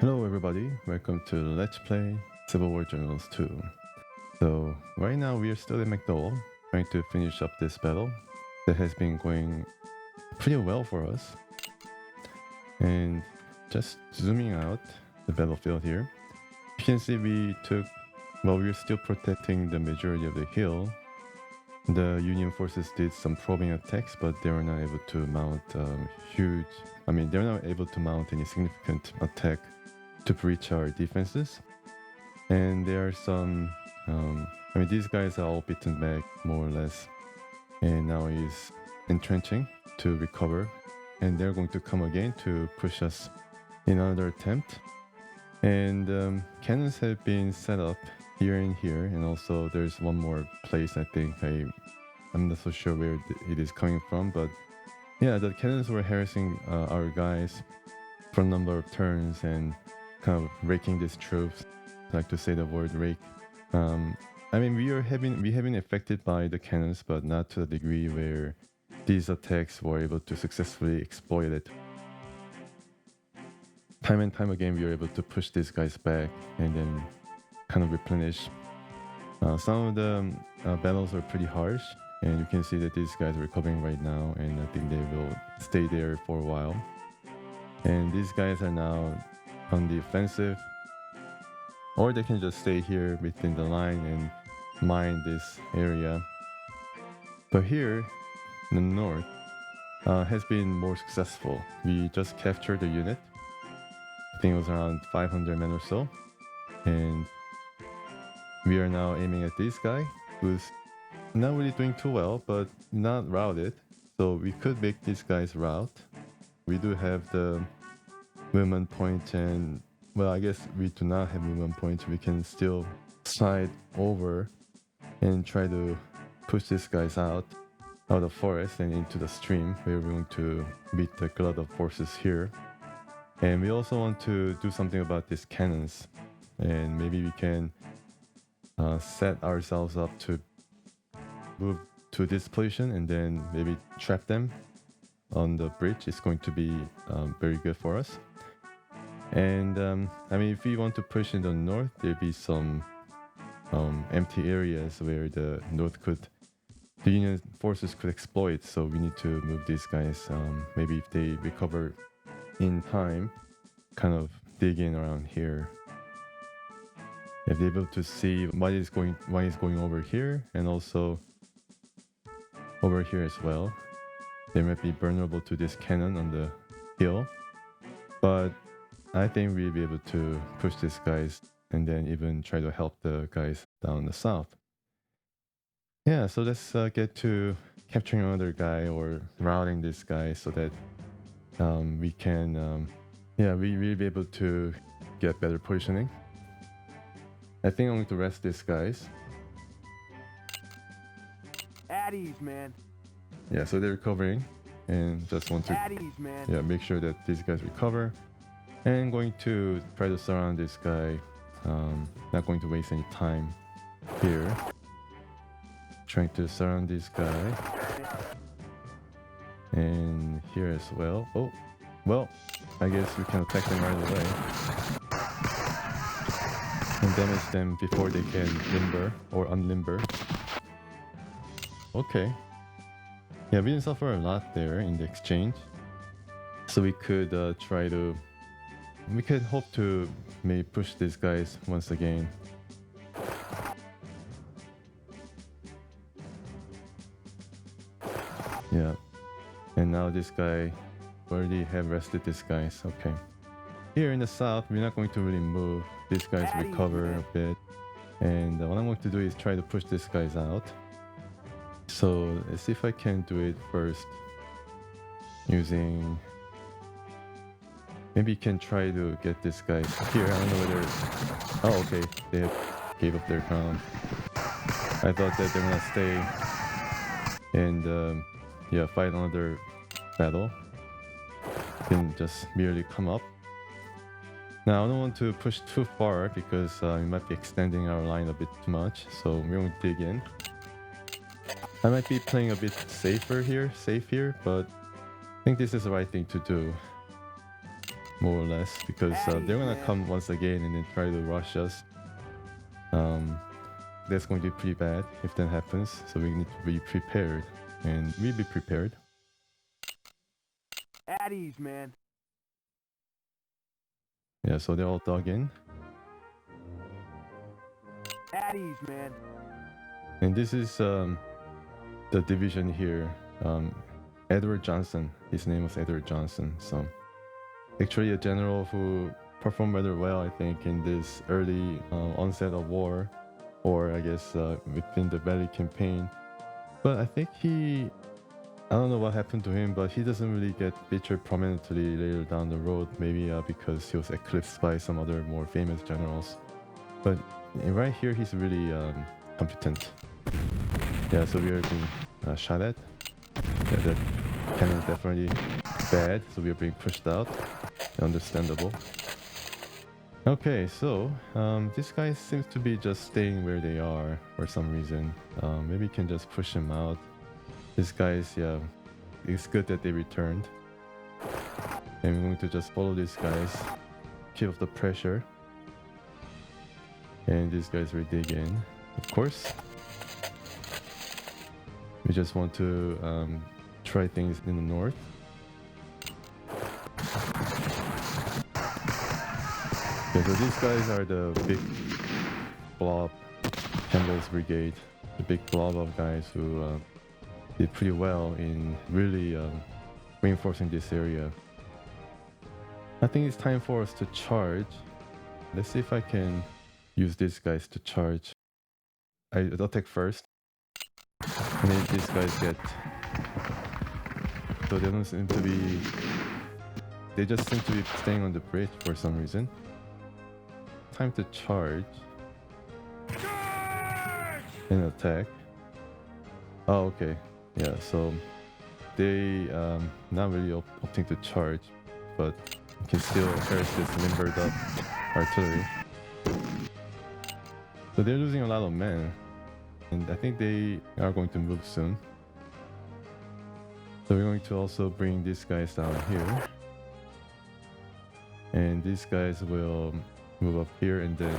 Hello everybody, welcome to Let's Play Civil War Generals 2. So right now we are still in McDowell, trying to finish up this battle that has been going pretty well for us. And just zooming out the battlefield here, you can see we're still protecting the majority of the hill. The Union forces did some probing attacks, but they were not able to mount they're not able to mount any significant attack to breach our defenses. And there are some these guys are all beaten back more or less, and now he's entrenching to recover, and they're going to come again to push us in another attempt. And cannons have been set up here and here, and also there's one more place. I think I'm not so sure where it is coming from, but yeah, the cannons were harassing our guys for a number of turns and kind of raking these troops. I like to say the word rake. We have been affected by the cannons, but not to the degree where these attacks were able to successfully exploit it. Time and time again, we were able to push these guys back and then kind of replenish. Some of the battles are pretty harsh, and you can see that these guys are recovering right now, and I think they will stay there for a while. And these guys are now on the offensive, or they can just stay here within the line and mine this area. But here in the north has been more successful. We just captured a unit. I think it was around 500 men or so, and we are now aiming at this guy who's not really doing too well, but not routed, so we could make these guys rout. We do have the movement point, and well, I guess we do not have movement point. We can still slide over and try to push these guys out of the forest and into the stream, where we're going to meet the glut of forces here. And we also want to do something about these cannons, and maybe we can set ourselves up to move to this position and then maybe trap them on the bridge. It's going to be very good for us. And if we want to push in the north, there'll be some empty areas where the Union forces could exploit. So we need to move these guys. Maybe if they recover in time, kind of dig in around here. If they're able to see what is going over here, and also over here as well, they might be vulnerable to this cannon on the hill. But I think we'll be able to push these guys and then even try to help the guys down the south. Yeah, so let's get to capturing another guy or routing this guy so that we can, we will be able to get better positioning. I think I'm going to rest these guys. At ease, man. Yeah, so they're recovering, and just want to At ease, man. make sure that these guys recover. And going to try to surround this guy. Not going to waste any time here. Trying to surround this guy. And here as well. Oh, well, I guess we can attack them right away. And damage them before they can limber or unlimber. Okay. Yeah, we didn't suffer a lot there in the exchange. So we could we could hope to maybe push these guys once again. Yeah. And now this guy, already have rested these guys. Okay. Here in the south, we're not going to really move. These guys recover a bit. And what I'm going to do is try to push these guys out. So let's see if I can do it first using... Maybe you can try to get this guy here. I don't know whether... Oh, okay. They gave up their ground. I thought that they were gonna stay and fight another battle. Then just merely come up. Now I don't want to push too far because we might be extending our line a bit too much. So we're going to dig in. I might be playing a bit safe here, but I think this is the right thing to do. more or less, because they're gonna come once again and then try to rush us. That's going to be pretty bad if that happens, so we need to be prepared, and we be prepared. At ease, man. Yeah, so they're all dug in. At ease, man. And this is the division here. Edward Johnson. His name was Edward Johnson. So actually a general who performed rather well, I think, in this early onset of war, or I guess within the Valley campaign. But I think I don't know what happened to him, but he doesn't really get featured prominently later down the road, maybe because he was eclipsed by some other more famous generals. But right here, he's really competent. Yeah, so we are being shot at. Yeah, that cannon is definitely bad, so we are being pushed out. Understandable. Okay, so this guy seems to be just staying where they are for some reason. Maybe we can just push him out. This guys, yeah, it's good that they returned. And we're going to just follow these guys, keep up the pressure. And these guys will dig in, of course. We just want to try things in the north. Yeah, so these guys are the big blob, Campbell's brigade, the big blob of guys who did pretty well in really reinforcing this area. I think it's time for us to charge. Let's see if I can use these guys to charge. I attack first, and then these guys get. So they don't seem to be. They just seem to be staying on the bridge for some reason. Time to charge. And attack. Oh, okay. Yeah, so they not really opting to charge, but you can still curse this limbered up artillery. So they're losing a lot of men, and I think they are going to move soon. So we're going to also bring these guys down here, and these guys will move up here, and then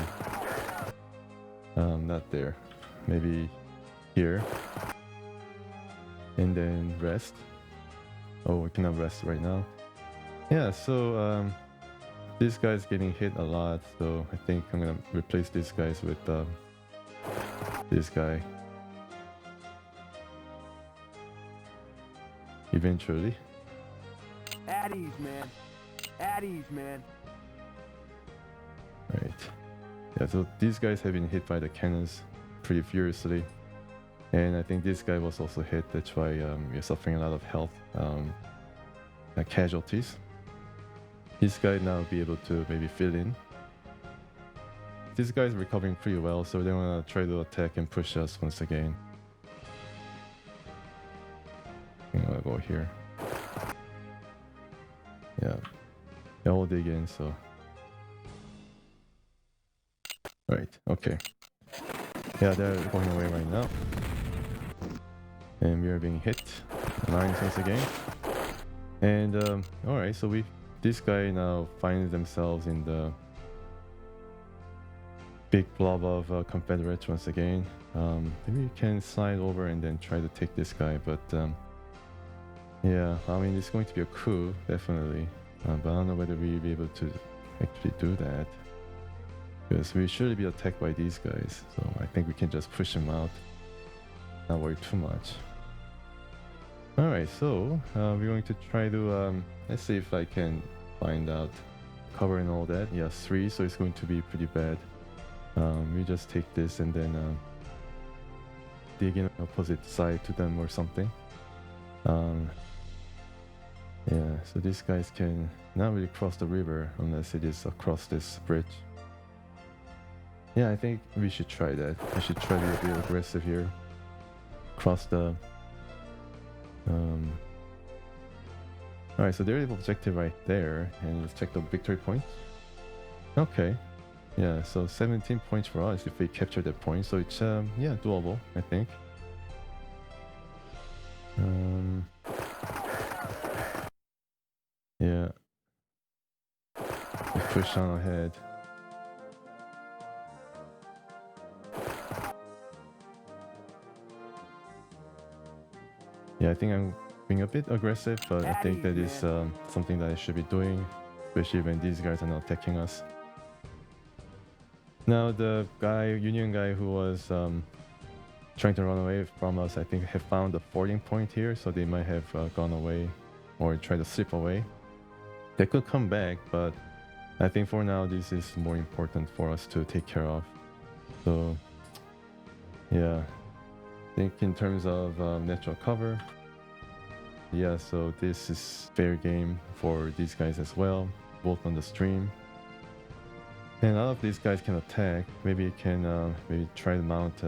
not there, maybe here, and then rest. Oh, we cannot rest right now. Yeah, so this guy's getting hit a lot, so I think I'm gonna replace these guys with this guy eventually. At ease, man. At ease, man. Right. Yeah, so these guys have been hit by the cannons pretty furiously, and I think this guy was also hit. That's why we're suffering a lot of health casualties. This guy now will be able to maybe fill in. This guy's recovering pretty well, so they want to try to attack and push us once again. I'm gonna go here. Yeah, we'll dig in, so. Right, okay. Yeah, they're going away right now. And we are being hit. Lines once again. And, alright, so this guy now finds themselves in the big blob of Confederates once again. Maybe we can slide over and then try to take this guy, but yeah, I mean, it's going to be a coup, definitely. But I don't know whether we'll be able to actually do that, because we should be attacked by these guys. So I think we can just push them out, not worry too much. Alright, so we're going to try to, let's see if I can find out cover and all that. Yeah, 3, so it's going to be pretty bad. We just take this and then dig in opposite side to them or something. Yeah, so these guys can not really cross the river unless it is across this bridge. Yeah, I think we should try that. We should try to be aggressive here. Cross the... Alright, so there's the objective right there, and let's check the victory points. Okay. Yeah, so 17 points for us if we capture that point, so it's, yeah, doable, I think. Yeah. push on ahead. Yeah, I think I'm being a bit aggressive, but I think that is something that I should be doing, especially when these guys are not attacking us. Now the Union guy who was trying to run away from us, I think have found a fording point here, so they might have gone away or tried to slip away. They could come back, but I think for now this is more important for us to take care of. So yeah, I think in terms of natural cover, yeah, so this is fair game for these guys as well, both on the stream. And all of these guys can attack. Maybe you can maybe try to mount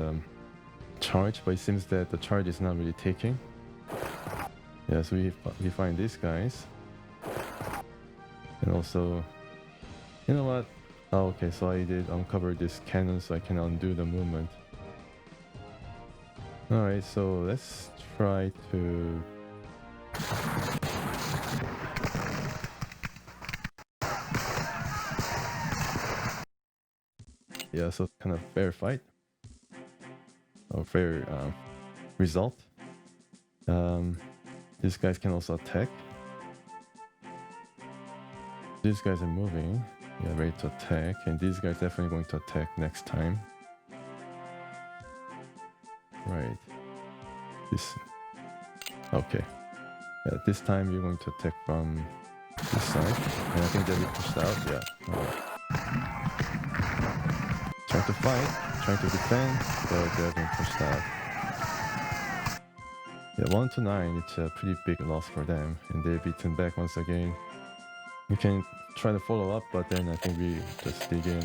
charge, but it seems that the charge is not really taking. Yeah, so we find these guys. And also, you know what? Oh, okay, so I did uncover this cannon so I can undo the movement. Alright, so let's try to... Yeah, so kind of fair fight. Or fair result. These guys can also attack. These guys are moving. Yeah, ready to attack. And these guys definitely going to attack next time. Right. This. Okay. Yeah, this time you're going to attack from this side. And I think they'll be pushed out. Yeah. Alright. Trying to fight, trying to defend, but they're being pushed out. Yeah, 1-9, it's a pretty big loss for them, and they're beaten back once again. We can try to follow up, but then I think we just dig in.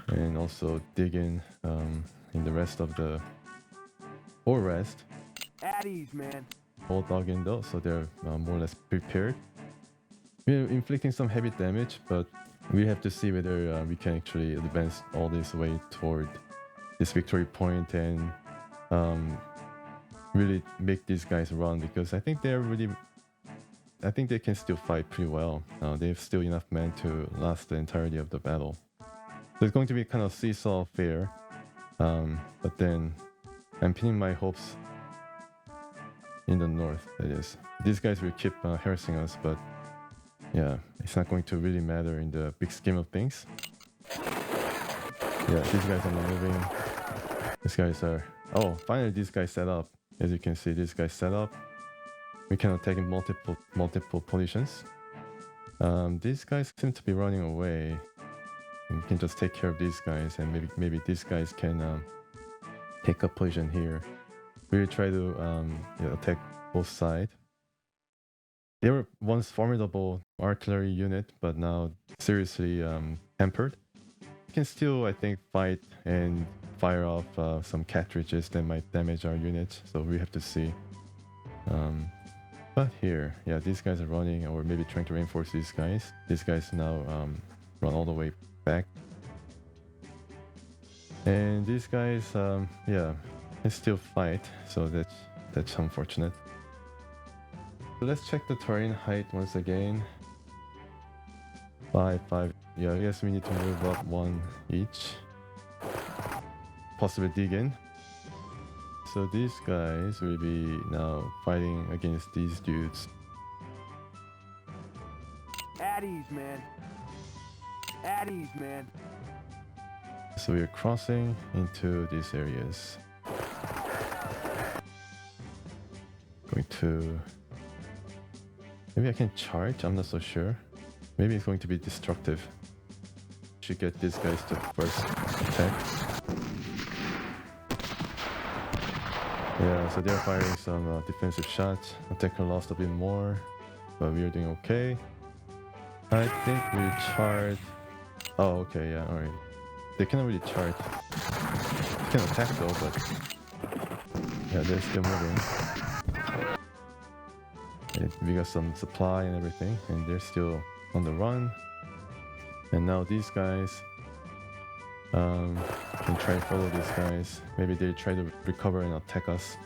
And also dig in the rest of the... or rest. At ease, man. All dug in though, so they're more or less prepared. We're inflicting some heavy damage, but we have to see whether we can actually advance all this way toward this victory point and really make these guys run, because I think they can still fight pretty well. They have still enough men to last the entirety of the battle. So it's going to be kind of seesaw affair, but then I'm pinning my hopes in the north, that is. These guys will keep harassing us, but yeah, it's not going to really matter in the big scheme of things. Yeah, these guys are not moving. These guys are... Oh, finally these guys set up. As you can see, these guys set up. We can attack in multiple positions. These guys seem to be running away. And we can just take care of these guys, and maybe these guys can take a position here. We'll try to attack both sides. They were once formidable artillery unit, but now seriously hampered. We can still, I think, fight and fire off some cartridges that might damage our units, so we have to see. But here, yeah, these guys are running, or maybe trying to reinforce these guys. These guys now run all the way back. And these guys, yeah, can still fight, so that's unfortunate. So let's check the terrain height once again. 5. Yeah, I guess we need to move up 1 each. Possibly dig in. So these guys will be now fighting against these dudes. At ease, man. At ease, man. So we are crossing into these areas. Going to... Maybe I can charge, I'm not so sure. Maybe it's going to be destructive. Should get these guys to first attack. Yeah, so they're firing some defensive shots. Attacker lost a bit more, but we are doing okay. I think we charge... Oh, okay, yeah, alright. They cannot really charge. They can attack though, but... Yeah, they're still moving. We got some supply and everything, and they're still on the run. And now these guys can try to follow these guys. Maybe they try to recover and attack us.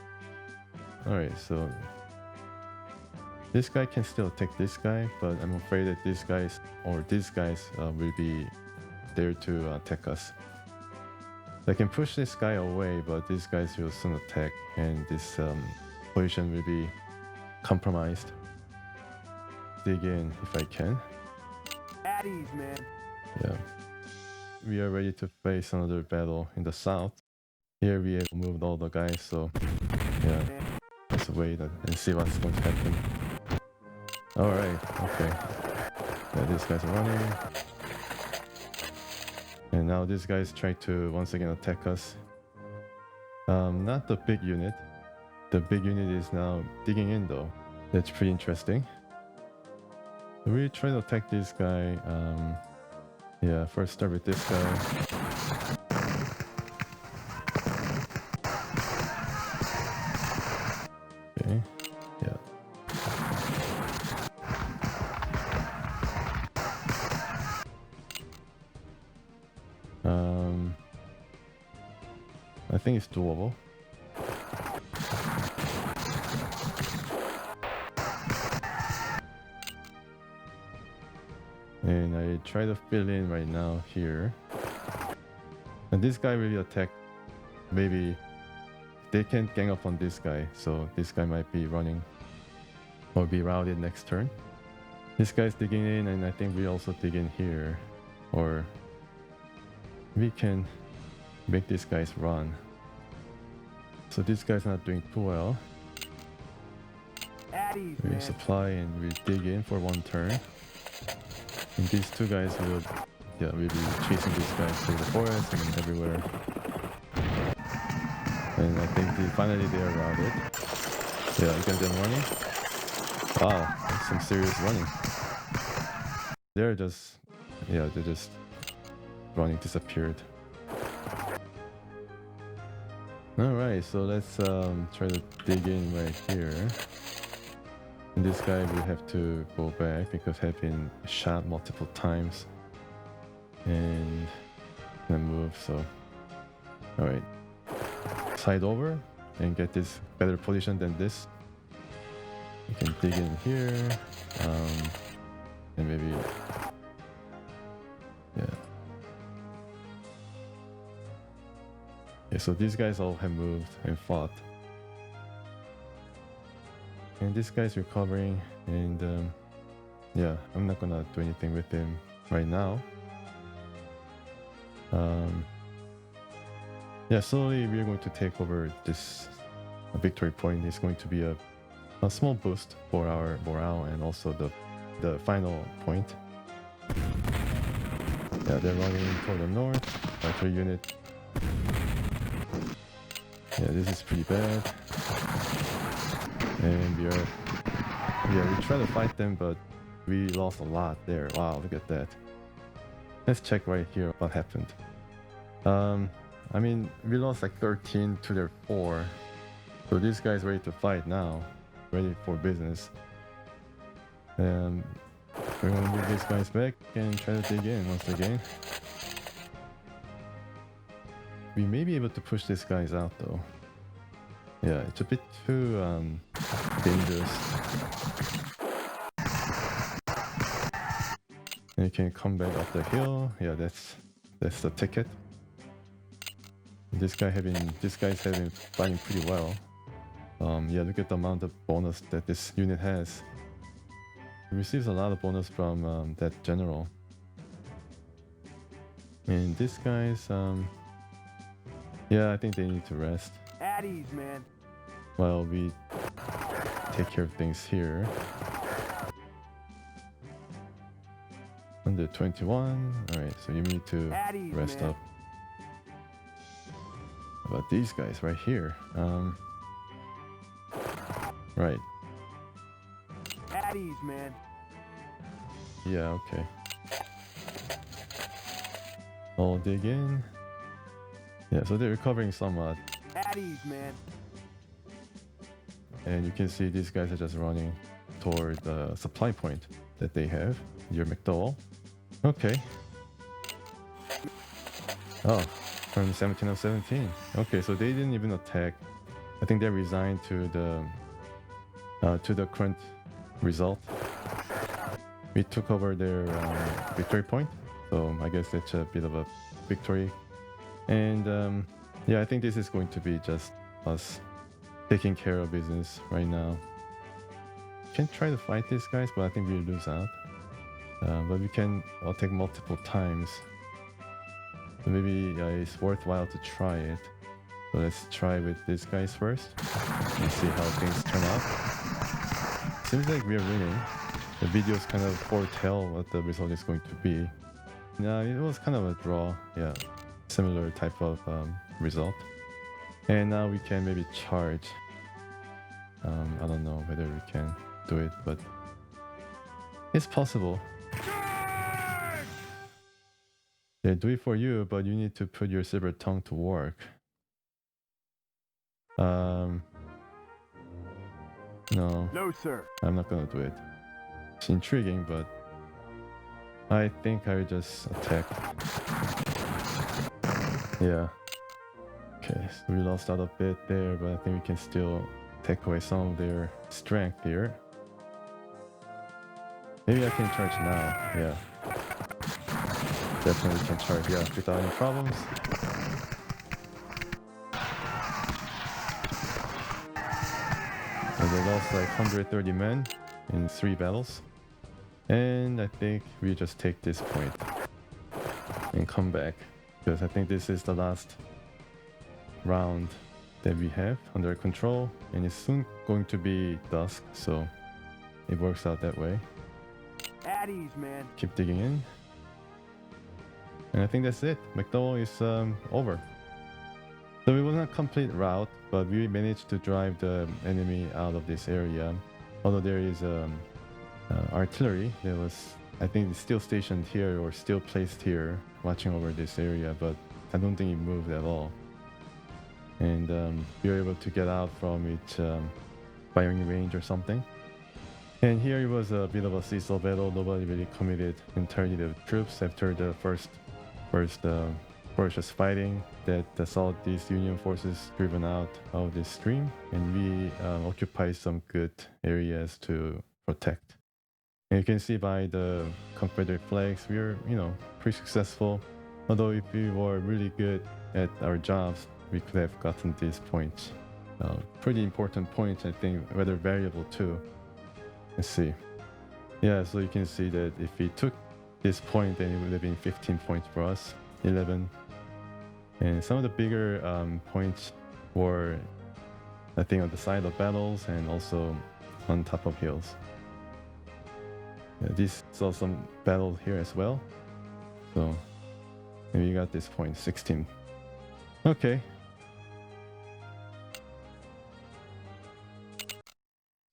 Alright, so This guy can still take this guy, but I'm afraid that these guys or these guys will be there to attack us. I can push this guy away, but these guys will soon attack, and this position will be compromised. Dig in if I can. At ease, man. Yeah. We are ready to face another battle in the south. Here we have moved all the guys, so yeah, let's wait and see what's going to happen. Alright, okay. Yeah, these guys are running. And now these guys try to once again attack us. Not the big unit. The big unit is now digging in though. That's pretty interesting. We try to attack this guy. Yeah, first start with this guy. Okay, yeah. I think it's doable. And I try to fill in right now here. And this guy will attack. Maybe they can gang up on this guy, so this guy might be running or be routed next turn. This guy's digging in, and I think we also dig in here, or we can make these guys run. So this guy's not doing too well. At ease, We man. supply and we dig in for one turn. And these two guys will, yeah, we'll be chasing these guys through the forest and everywhere. And I think finally they are routed. Yeah, look at them running. Wow, that's some serious running. They're just, yeah, they're just running, disappeared. Alright, so let's try to dig in right here. And this guy will have to go back because have been shot multiple times. And then move, so alright. Side over and get this better position than this. You can dig in here. And maybe, yeah. Yeah, so these guys all have moved and fought. And this guy's recovering, and yeah, I'm not gonna do anything with him right now. Yeah, slowly we're going to take over this victory point. It's going to be a small boost for our morale and also the final point. Yeah, they're running toward the north. Artillery unit. Yeah, this is pretty bad. And we try to fight them, but we lost a lot there. Wow, look at that. Let's check right here what happened. I mean, we lost like 13 to their 4. So this guy's ready to fight now. Ready for business. We're gonna move these guys back and try to dig in once again. We may be able to push these guys out though. Yeah, it's a bit too dangerous. And you can come back up the hill. Yeah, that's the ticket. These guys have been fighting pretty well. Yeah, look at the amount of bonus that this unit has. It receives a lot of bonus from that general. And these guys, yeah, I think they need to rest. At ease, man. While we take care of things here. Under 21. Alright, so you need to At ease, rest man. up. How about these guys right here? Right. At ease, man. Yeah, okay. I'll dig in. Yeah, so they're recovering somewhat. At ease, man. And you can see these guys are just running toward the supply point that they have near McDowell. Okay. Oh, from 17 of 17. Okay, so they didn't even attack. I think they resigned to the current result. We took over their victory point, so I guess that's a bit of a victory. And yeah, I think this is going to be just us taking care of business right now. Can try to fight these guys, but I think we lose out. But we can attack multiple times. So maybe it's worthwhile to try it. So let's try with these guys first and see how things turn out. Seems like we are winning. The videos kind of foretell what the result is going to be. Yeah, it was kind of a draw. Yeah, similar type of result. And now we can maybe charge. I don't know whether we can do it, but it's possible. They do it for you, but you need to put your silver tongue to work. No, sir. I'm not gonna do it. It's intriguing, but I think I'll just attack. Yeah. Okay, so we lost out a bit there, but I think we can still take away some of their strength here. Maybe I can charge now. Yeah. Definitely can charge, yeah, without any problems. And they lost like 130 men in 3 battles. And I think we just take this point and come back, because I think this is the last round that we have under control, and it's soon going to be dusk, so it works out that way. At ease, man. Keep digging in. And I think that's it. McDowell is over. So it was not a complete rout, but we managed to drive the enemy out of this area. Although there is artillery that was, I think, still stationed here or still placed here, watching over this area, but I don't think it moved at all. And we were able to get out from its firing range or something. And here it was a bit of a seesaw battle. Nobody really committed entirely the troops after the first ferocious fighting that saw these Union forces driven out of this stream, and we occupied some good areas to protect. And you can see by the Confederate flags, we are, pretty successful. Although if we were really good at our jobs, we could have gotten these points. Pretty important points, I think, rather variable too. Let's see. Yeah, so you can see that if we took this point, then it would have been 15 points for us, 11. And some of the bigger points were, I think, on the side of battles and also on top of hills. Yeah, this saw some battle here as well. So maybe you got this point, 16. Okay.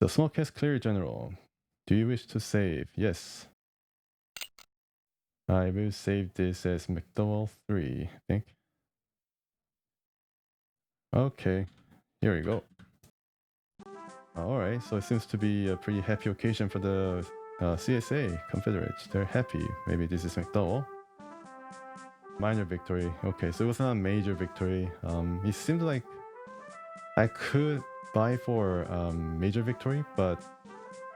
The smoke has cleared, General. Do you wish to save? Yes. I will save this as McDowell 3, I think. Okay, here we go. Alright, so it seems to be a pretty happy occasion for the CSA, Confederates. They're happy. Maybe this is McDowell. Minor victory. Okay, so it was not a major victory. It seemed like I could buy for major victory, but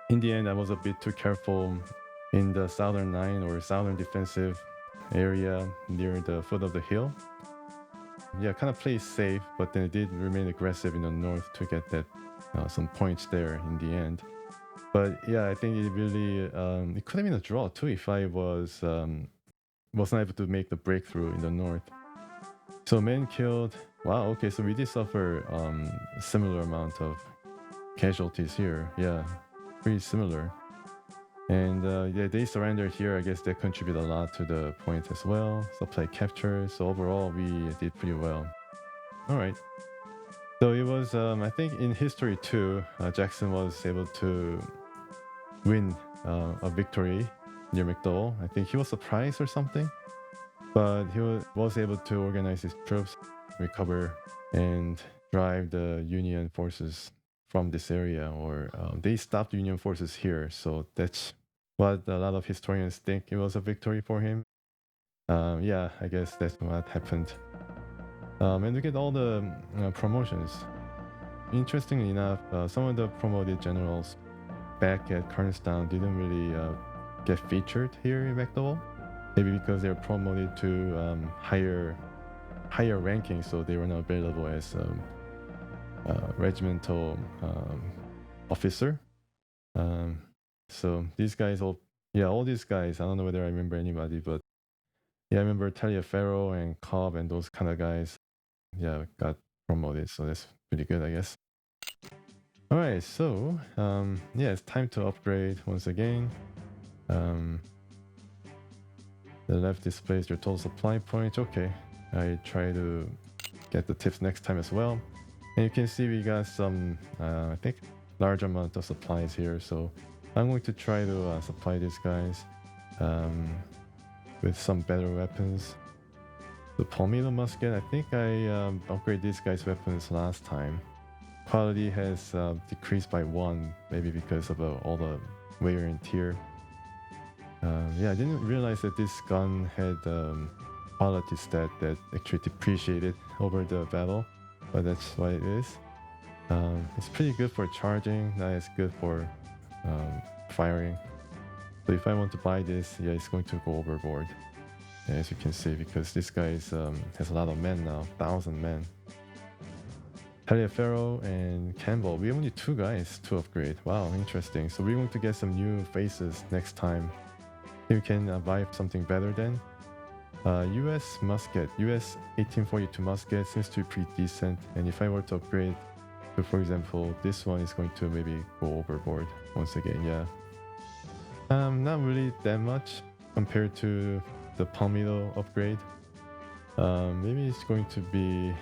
in the end I was a bit too careful in the southern line or southern defensive area near the foot of the hill. Yeah, kind of played safe, but then it did remain aggressive in the north to get that some points there in the end. But yeah, I think it really it could have been a draw too if I was not able to make the breakthrough in the north. So men killed. Wow. Okay, so we did suffer a similar amount of casualties here. Yeah, pretty similar. And yeah, they surrendered here. I guess that contributed a lot to the point as well. Supply capture. So overall, we did pretty well. All right. So it was, I think, in history too. Jackson was able to win a victory near McDowell. I think he was surprised or something, but he was able to organize his troops, recover, and drive the Union forces from this area. Or they stopped Union forces here. So that's what a lot of historians think it was a victory for him. Yeah, I guess that's what happened. And look at all the promotions. Interestingly enough, some of the promoted generals back at Cornerstone didn't really get featured here in McDowell. Maybe because they're promoted to higher ranking, so they were not available as regimental officer. So these guys all these guys, I don't know whether I remember anybody, but yeah, I remember Taliaferro and Cobb and those kind of guys, yeah, got promoted, so that's pretty good, I guess. All right, so yeah, it's time to upgrade once again. The left displays your total supply points. Okay, I try to get the tips next time as well. And you can see we got some, I think, large amount of supplies here. So I'm going to try to supply these guys with some better weapons. The Palmetto musket, I think I upgraded these guys' weapons last time. Quality has decreased by 1, maybe because of all the wear and tear. Yeah, I didn't realize that this gun had quality stat that actually depreciated over the battle, but that's what it is. It's pretty good for charging, not as good for firing. So if I want to buy this, yeah, it's going to go overboard, as you can see, because this guy has a lot of men now, 1,000 men. Taliaferro and Campbell, we only 2 guys to upgrade. Wow, interesting. So we're going to get some new faces next time. You can buy something better then. US musket, US 1842 musket seems to be pretty decent. And if I were to upgrade to, for example, this one is going to maybe go overboard once again, yeah. Not really that much compared to the Palmetto upgrade. Maybe it's going to be,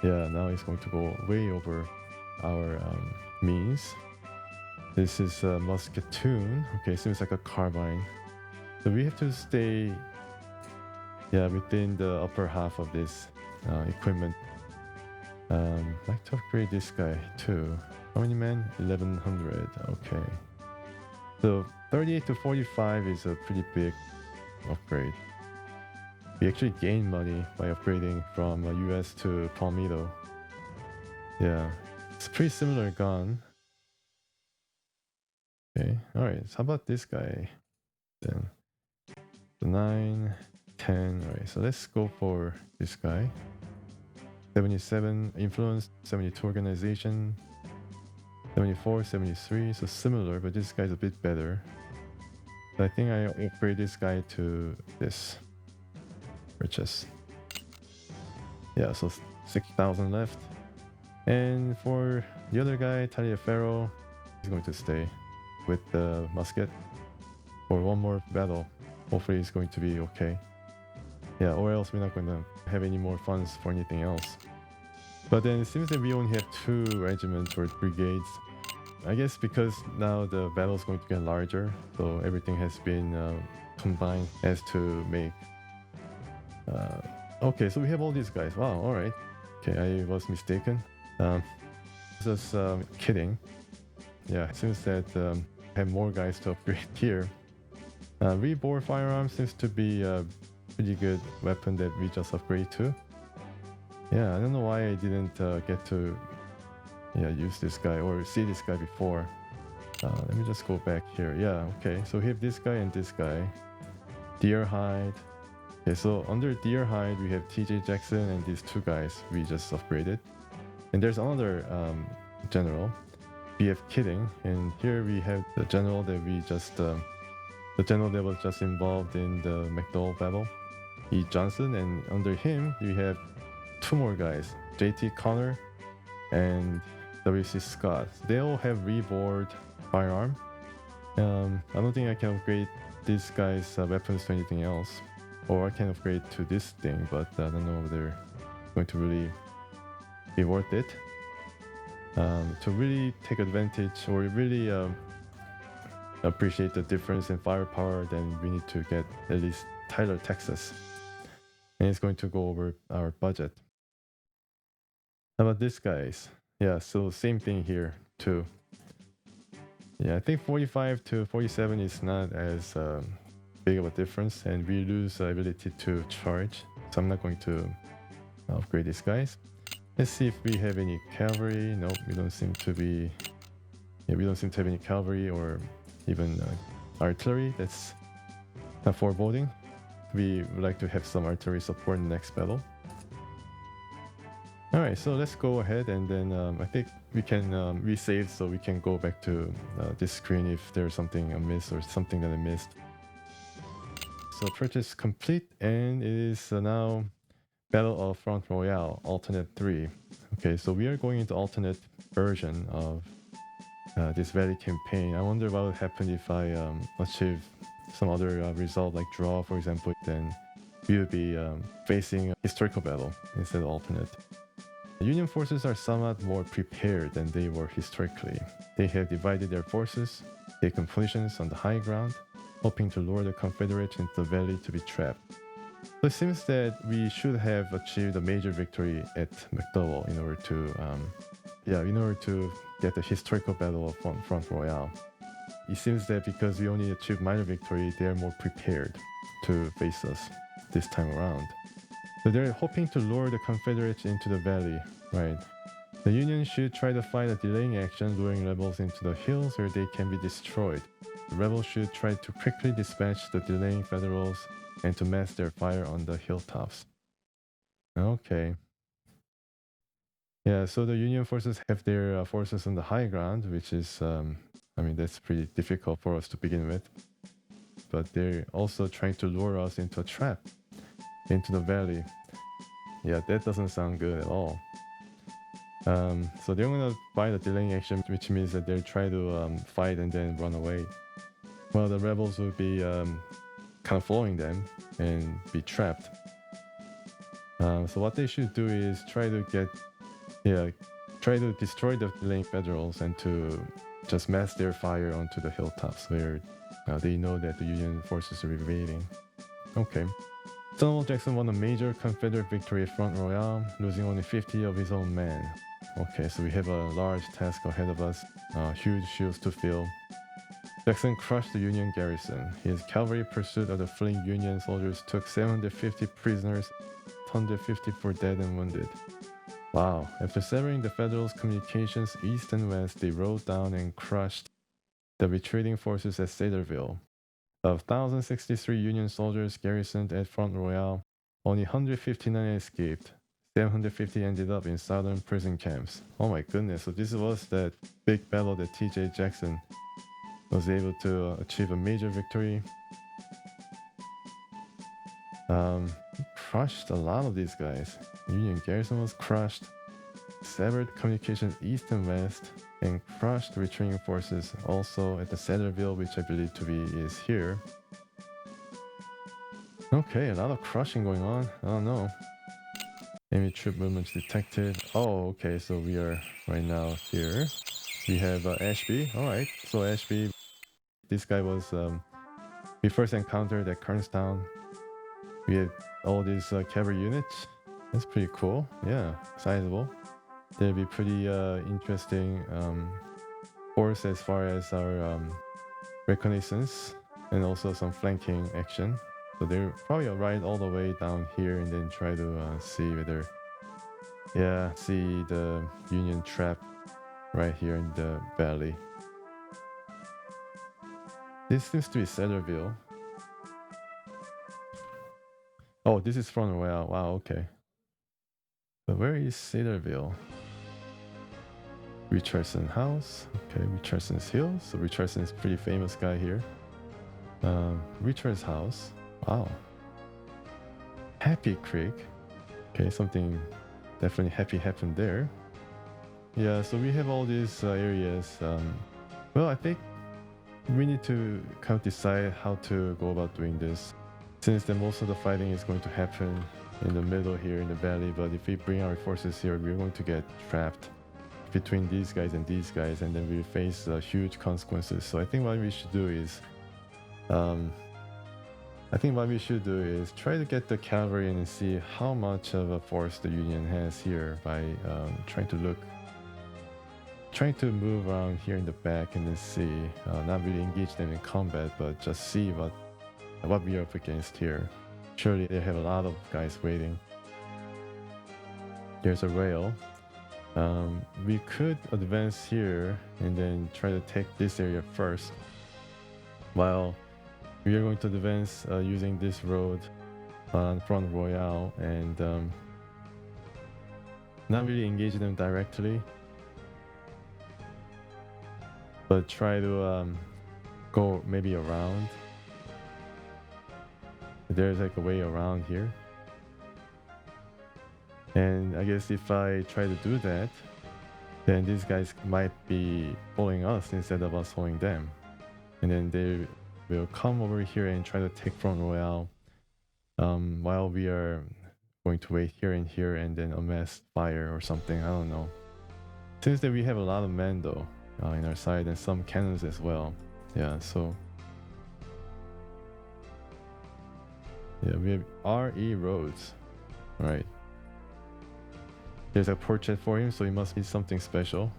yeah, now it's going to go way over our means. This is a musketoon. Okay, seems like a carbine. So we have to stay, yeah, within the upper half of this equipment. I'd like to upgrade this guy too. How many men? 1,100. Okay. So 38 to 45 is a pretty big upgrade. We actually gain money by upgrading from US to Palmetto. Yeah, it's a pretty similar gun. Okay, all right, so how about this guy then? So 9, 10, all right, so let's go for this guy. 77 influence, 72 organization, 74, 73, so similar, but this guy's a bit better. So I think I upgrade this guy to this. Purchase. Yeah, so 6,000 left. And for the other guy, Taliaferro, he's going to stay with the musket for one more battle. Hopefully it's going to be okay. Yeah, or else we're not going to have any more funds for anything else. But then it seems that we only have 2 regiments or brigades. I guess because now the battle is going to get larger, so everything has been combined as to make... okay, so we have all these guys. Wow, alright. Okay, I was mistaken. Just kidding. Yeah, it seems that I have more guys to upgrade here. Rebore firearm seems to be a pretty good weapon that we just upgrade to. Yeah, I don't know why I didn't get to use this guy or see this guy before. Let me just go back here. Yeah, okay, so we have this guy and this guy. Deer hide. Okay, so under deer hide we have TJ Jackson and these 2 guys we just upgraded. And there's another general, BF Kidding, and here we have the general that we just the general that was just involved in the McDowell battle, E. Johnson, and under him we have 2 more guys, JT Connor and WC Scott. They all have reboard firearm. I don't think I can upgrade these guys' weapons to anything else, or I can upgrade to this thing, but I don't know if they're going to really be worth it. To really take advantage or really appreciate the difference in firepower, then we need to get at least Tyler, Texas, and it's going to go over our budget. How about this, guys? Yeah, so same thing here too. Yeah, I think 45 to 47 is not as big of a difference, and we lose the ability to charge, so I'm not going to upgrade these guys. Let's see if we have any cavalry. Nope, we don't seem to be Yeah, we don't seem to have any cavalry or even artillery. That's not foreboding. We would like to have some artillery support in the next battle. Alright, so let's go ahead and then I think we can resave so we can go back to this screen if there's something amiss or something that I missed. So purchase complete, and it is now Battle of Front Royale, alternate 3. Okay, so we are going into alternate version of this valley campaign. I wonder what would happen if I achieve some other result like draw, for example. Then we would be facing a historical battle instead of alternate. The Union forces are somewhat more prepared than they were historically. They have divided their forces, taken positions on the high ground, hoping to lure the Confederates into the valley to be trapped. So it seems that we should have achieved a major victory at McDowell in order to get the historical battle of Front Royale. It seems that because we only achieved minor victory, they are more prepared to face us this time around. So they're hoping to lure the Confederates into the valley, right? The Union should try to fight a delaying action, luring rebels into the hills where they can be destroyed. The rebels should try to quickly dispatch the delaying Federals and to mass their fire on the hilltops. Okay. Yeah, so the Union forces have their forces on the high ground, which is, that's pretty difficult for us to begin with. But they're also trying to lure us into a trap, into the valley. Yeah, that doesn't sound good at all. So they're going to fight a delaying action, which means that they'll try to fight and then run away. Well, the rebels will be kind of following them and be trapped. So what they should do is try to destroy the delaying Federals and to just mass their fire onto the hilltops where they know that the Union forces are invading. Okay. Stonewall Jackson won a major Confederate victory at Front Royale, losing only 50 of his own men. Okay, so we have a large task ahead of us, huge shoes to fill. Jackson crushed the Union garrison. His cavalry pursuit of the fleeing Union soldiers took 750 prisoners, 154 dead and wounded. Wow. After severing the Federals' communications east and west, they rode down and crushed the retreating forces at Cedarville. Of 1,063 Union soldiers garrisoned at Front Royale, only 159 escaped. 750 ended up in southern prison camps. Oh my goodness, so this was that big battle that T.J. Jackson was able to achieve a major victory. Crushed a lot of these guys. Union garrison was crushed, severed communications east and west, and crushed retreating forces also at the Cedarville, which I believe to be is here. Okay, a lot of crushing going on. I don't know. Enemy troop movements detected. Oh, okay, so we are right now here. We have Ashby. Alright, so Ashby, this guy was, we first encountered at Kernstown. We had all these cavalry units. That's pretty cool. Yeah, sizable. They'll be pretty interesting force as far as our reconnaissance and also some flanking action. So they'll probably ride all the way down here and then try to see whether, see the Union trap right here in the valley. This seems to be Cedarville. Oh, this is Front Royale. Wow, okay. But where is Cedarville? Richardson House. Okay, Richardson's Hill. So Richardson is a pretty famous guy here. Richard's house. Wow. Happy Creek. Okay, something definitely happy happened there. Yeah, so we have all these areas. Well, I think we need to kind of decide how to go about doing this. Since then most of the fighting is going to happen in the middle here in the valley, but if we bring our forces here, we're going to get trapped between these guys, and then we face huge consequences. So I think what we should do is try to get the cavalry in and see how much of a force the Union has here by trying to move around here in the back and then see, not really engage them in combat, but just see what we are up against here. Surely they have a lot of guys waiting. There's a rail. We could advance here and then try to take this area first, while we are going to advance using this road on Front Royale and not really engage them directly, but try to go maybe around. There's like a way around here. And I guess if I try to do that, then these guys might be following us instead of us following them. And then they will come over here and try to take Front Royale while we are going to wait here and here and then amass fire or something. I don't know. Since that we have a lot of men though in our side and some cannons as well. Yeah, so yeah, we have RE roads. Right. There's a portrait for him, so it must be something special.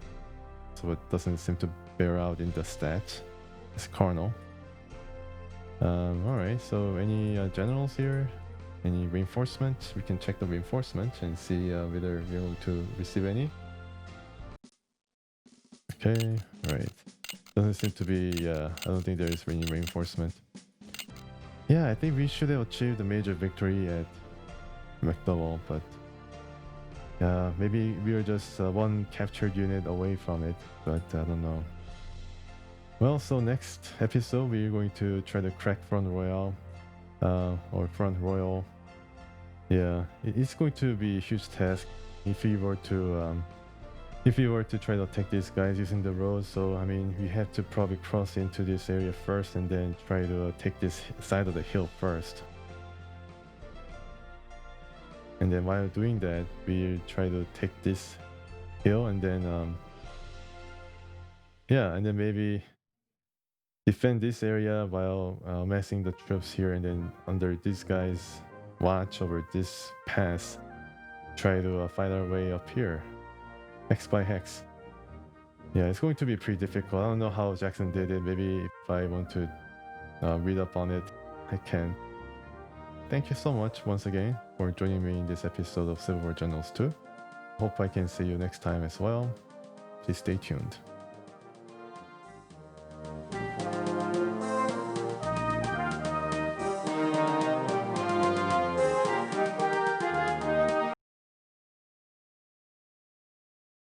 So it doesn't seem to bear out in the stats. It's carnal. Alright, so any generals here? Any reinforcements? We can check the reinforcement and see whether we're able to receive any. Okay, right. Doesn't seem to be, I don't think there is any reinforcement. Yeah, I think we should have achieved a major victory at McDowell, but maybe we are just one captured unit away from it, but I don't know. Well, so next episode we're going to try to crack Front Royale, or Front Royal. Yeah, it's going to be a huge task if we were to try to attack these guys using the road. So I mean, we have to probably cross into this area first and then try to take this side of the hill first. And then while doing that, we try to take this hill and then yeah, and then maybe defend this area while amassing the troops here, and then under these guys watch over this pass, try to fight our way up here, hex by hex. Yeah, it's going to be pretty difficult. I don't know how Jackson did it. Maybe if I want to read up on it, I can. Thank you so much once again for joining me in this episode of Civil War Generals 2. Hope I can see you next time as well. Please stay tuned.